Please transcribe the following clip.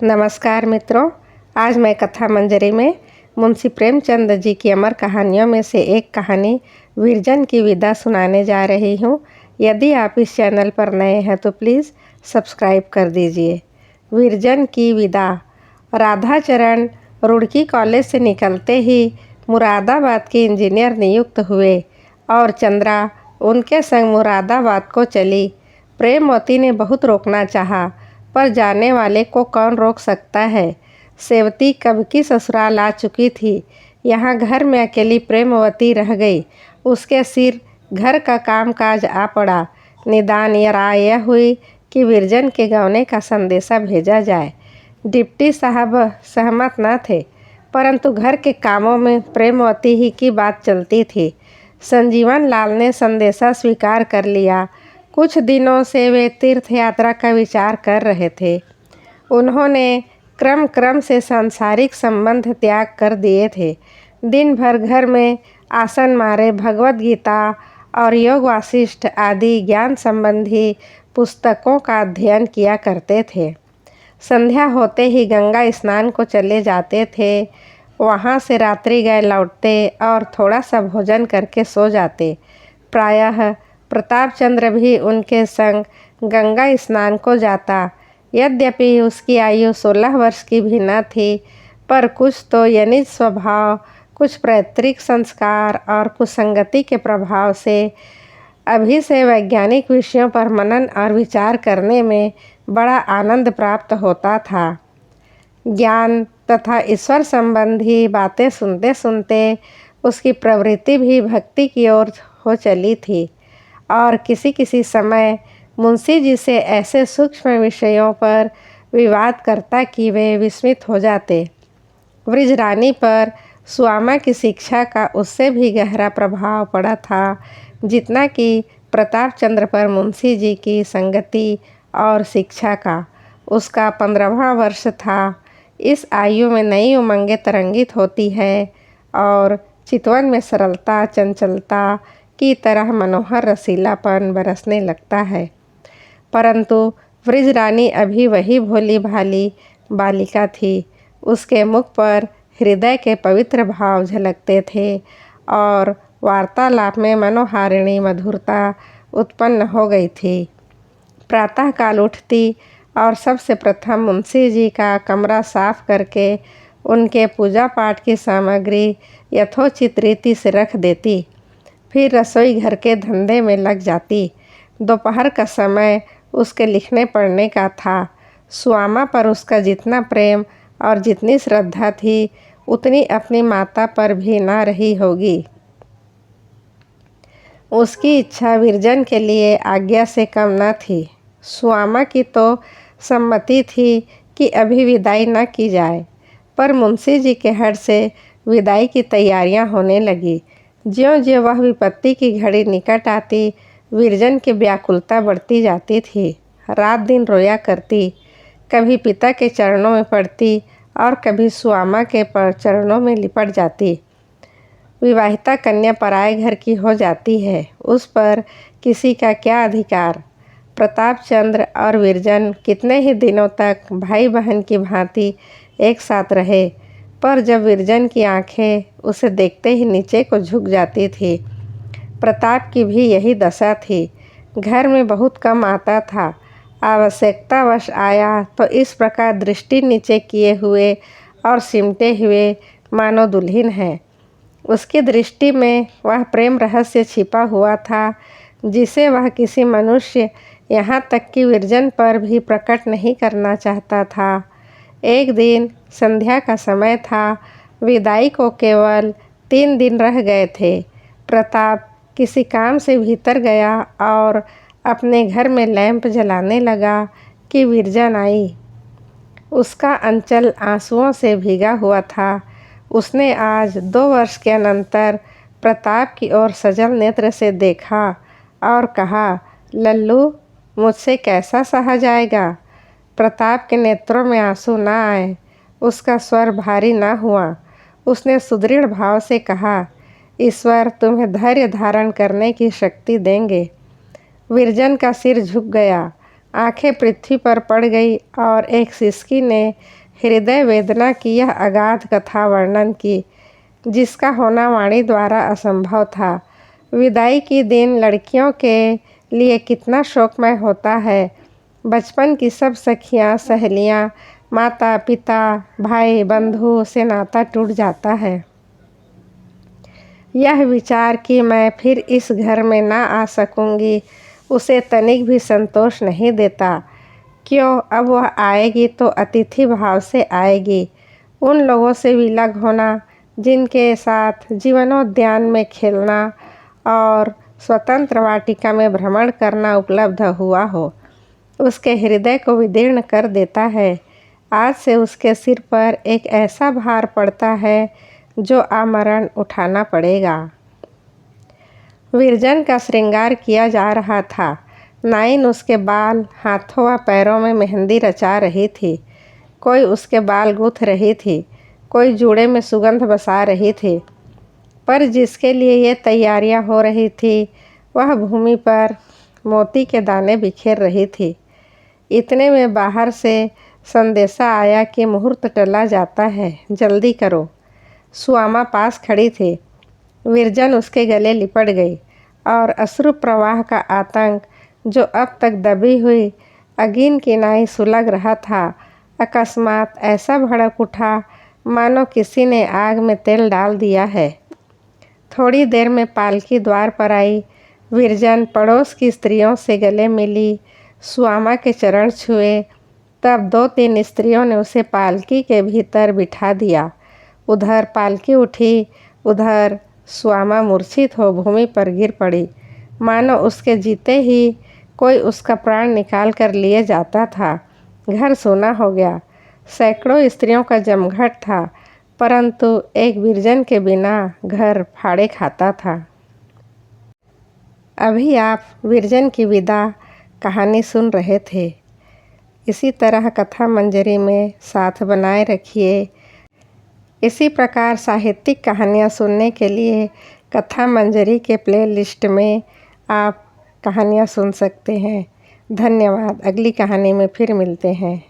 नमस्कार मित्रों, आज मैं कथा मंजरी में मुंशी प्रेमचंद जी की अमर कहानियों में से एक कहानी विरजन की विदा सुनाने जा रही हूँ। यदि आप इस चैनल पर नए हैं तो प्लीज़ सब्सक्राइब कर दीजिए। विरजन की विदा। राधाचरण रुड़की कॉलेज से निकलते ही मुरादाबाद के इंजीनियर नियुक्त हुए और चंद्रा उनके संग मुरादाबाद को चली। प्रेमवती ने बहुत रोकना चाहा, पर जाने वाले को कौन रोक सकता है। सेवती कब की ससुराल आ चुकी थी। यहाँ घर में अकेली प्रेमवती रह गई। उसके सिर घर का कामकाज आ पड़ा। निदान यह राय यह हुई कि विरजन के गौने का संदेशा भेजा जाए। डिप्टी साहब सहमत न थे, परंतु घर के कामों में प्रेमवती ही की बात चलती थी। संजीवन लाल ने संदेशा स्वीकार कर लिया। कुछ दिनों से वे तीर्थ यात्रा का विचार कर रहे थे। उन्होंने क्रम क्रम से सांसारिक संबंध त्याग कर दिए थे। दिन भर घर में आसन मारे भगवत गीता और योग वासिष्ठ आदि ज्ञान संबंधी पुस्तकों का अध्ययन किया करते थे। संध्या होते ही गंगा स्नान को चले जाते थे। वहाँ से रात्रि गए लौटते और थोड़ा सा भोजन करके सो जाते। प्रायः प्रताप चंद्र भी उनके संग गंगा स्नान को जाता। यद्यपि उसकी आयु 16 वर्ष की भी न थी, पर कुछ तो यनिज स्वभाव, कुछ पैतृक संस्कार और कुछ संगति के प्रभाव से अभी से वैज्ञानिक विषयों पर मनन और विचार करने में बड़ा आनंद प्राप्त होता था। ज्ञान तथा ईश्वर संबंधी बातें सुनते सुनते उसकी प्रवृत्ति भी भक्ति की ओर हो चली थी और किसी किसी समय मुंशी जी से ऐसे सूक्ष्म विषयों पर विवाद करता कि वे विस्मित हो जाते। व्रजरानी पर सुआमा की शिक्षा का उससे भी गहरा प्रभाव पड़ा था, जितना कि प्रताप चंद्र पर मुंशी जी की संगति और शिक्षा का। उसका 15वां वर्ष था। इस आयु में नई उमंगें तरंगित होती है और चितवन में सरलता, चंचलता की तरह मनोहर रसीलापन बरसने लगता है। परंतु व्रजरानी अभी वही भोली भाली बालिका थी। उसके मुख पर हृदय के पवित्र भाव झलकते थे और वार्तालाप में मनोहारिणी मधुरता उत्पन्न हो गई थी। प्रातःकाल उठती और सबसे प्रथम मुंशी जी का कमरा साफ करके उनके पूजा पाठ की सामग्री यथोचित रीति से रख देती। फिर रसोई घर के धंधे में लग जाती। दोपहर का समय उसके लिखने पढ़ने का था। सुआमा पर उसका जितना प्रेम और जितनी श्रद्धा थी, उतनी अपनी माता पर भी ना रही होगी। उसकी इच्छा विरजन के लिए आज्ञा से कम न थी। सुआमा की तो सम्मति थी कि अभी विदाई न की जाए, पर मुंशी जी के हट से विदाई की तैयारियां होने लगी। ज्यों-ज्यों वह विपत्ति की घड़ी निकट आती, विरजन की व्याकुलता बढ़ती जाती थी। रात दिन रोया करती। कभी पिता के चरणों में पड़ती और कभी सुआमा के चरणों में लिपट जाती। विवाहिता कन्या पराए घर की हो जाती है, उस पर किसी का क्या अधिकार। प्रताप चंद्र और विरजन कितने ही दिनों तक भाई बहन की भांति एक साथ रहे, पर जब विरजन की आंखें उसे देखते ही नीचे को झुक जाती थी। प्रताप की भी यही दशा थी। घर में बहुत कम आता था। आवश्यकतावश आया तो इस प्रकार दृष्टि नीचे किए हुए और सिमटे हुए मानो दुल्हन है। उसकी दृष्टि में वह प्रेम रहस्य छिपा हुआ था, जिसे वह किसी मनुष्य, यहाँ तक कि विरजन पर भी प्रकट नहीं करना चाहता था। एक दिन संध्या का समय था। विदाई को केवल 3 दिन रह गए थे। प्रताप किसी काम से भीतर गया और अपने घर में लैंप जलाने लगा कि विरजन आई। उसका अंचल आंसुओं से भीगा हुआ था। उसने आज 2 वर्ष के अनंतर प्रताप की ओर सजल नेत्र से देखा और कहा, लल्लू, मुझसे कैसा सहा जाएगा। प्रताप के नेत्रों में आंसू न आए। उसका स्वर भारी न हुआ। उसने सुदृढ़ भाव से कहा, ईश्वर तुम्हें धैर्य धारण करने की शक्ति देंगे। विरजन का सिर झुक गया। आंखें पृथ्वी पर पड़ गई और एक सिसकी ने हृदय वेदना की यह अगाध कथा वर्णन की, जिसका होना वाणी द्वारा असंभव था। विदाई के दिन लड़कियों के लिए कितना शोकमय होता है। बचपन की सब सखियाँ, सहेलियाँ, माता पिता, भाई बंधु से नाता टूट जाता है। यह विचार कि मैं फिर इस घर में ना आ सकूंगी उसे तनिक भी संतोष नहीं देता। क्यों, अब वह आएगी तो अतिथि भाव से आएगी। उन लोगों से विलग होना जिनके साथ जीवनोद्यान में खेलना और स्वतंत्र वाटिका में भ्रमण करना उपलब्ध हुआ हो, उसके हृदय को विदीर्ण कर देता है। आज से उसके सिर पर एक ऐसा भार पड़ता है जो आमरण उठाना पड़ेगा। विरजन का श्रृंगार किया जा रहा था। नाइन उसके बाल, हाथों व पैरों में मेहंदी रचा रही थी। कोई उसके बाल गूंथ रही थी, कोई जूड़े में सुगंध बसा रही थी। पर जिसके लिए ये तैयारियां हो रही थी, वह भूमि पर मोती के दाने बिखेर रही थी। इतने में बाहर से संदेशा आया कि मुहूर्त टला जाता है, जल्दी करो। सुआमा पास खड़ी थी। विरजन उसके गले लिपट गई और अश्रु प्रवाह का आतंक, जो अब तक दबी हुई अगीन की नाई सुलग रहा था, अकस्मात ऐसा भड़क उठा मानो किसी ने आग में तेल डाल दिया है। थोड़ी देर में पालकी द्वार पर आई। विरजन पड़ोस की स्त्रियों से गले मिली, सुआमा के चरण छुए। तब 2-3 स्त्रियों ने उसे पालकी के भीतर बिठा दिया। उधर पालकी उठी, उधर सुआमा मूर्छित हो भूमि पर गिर पड़ी, मानो उसके जीते ही कोई उसका प्राण निकाल कर लिए जाता था। घर सूना हो गया। सैकड़ों स्त्रियों का जमघट था, परंतु एक विरजन के बिना घर फाड़े खाता था। अभी आप विरजन की विदा कहानी सुन रहे थे। इसी तरह कथा मंजरी में साथ बनाए रखिए। इसी प्रकार साहित्यिक कहानियाँ सुनने के लिए कथा मंजरी के प्लेलिस्ट में आप कहानियाँ सुन सकते हैं। धन्यवाद। अगली कहानी में फिर मिलते हैं।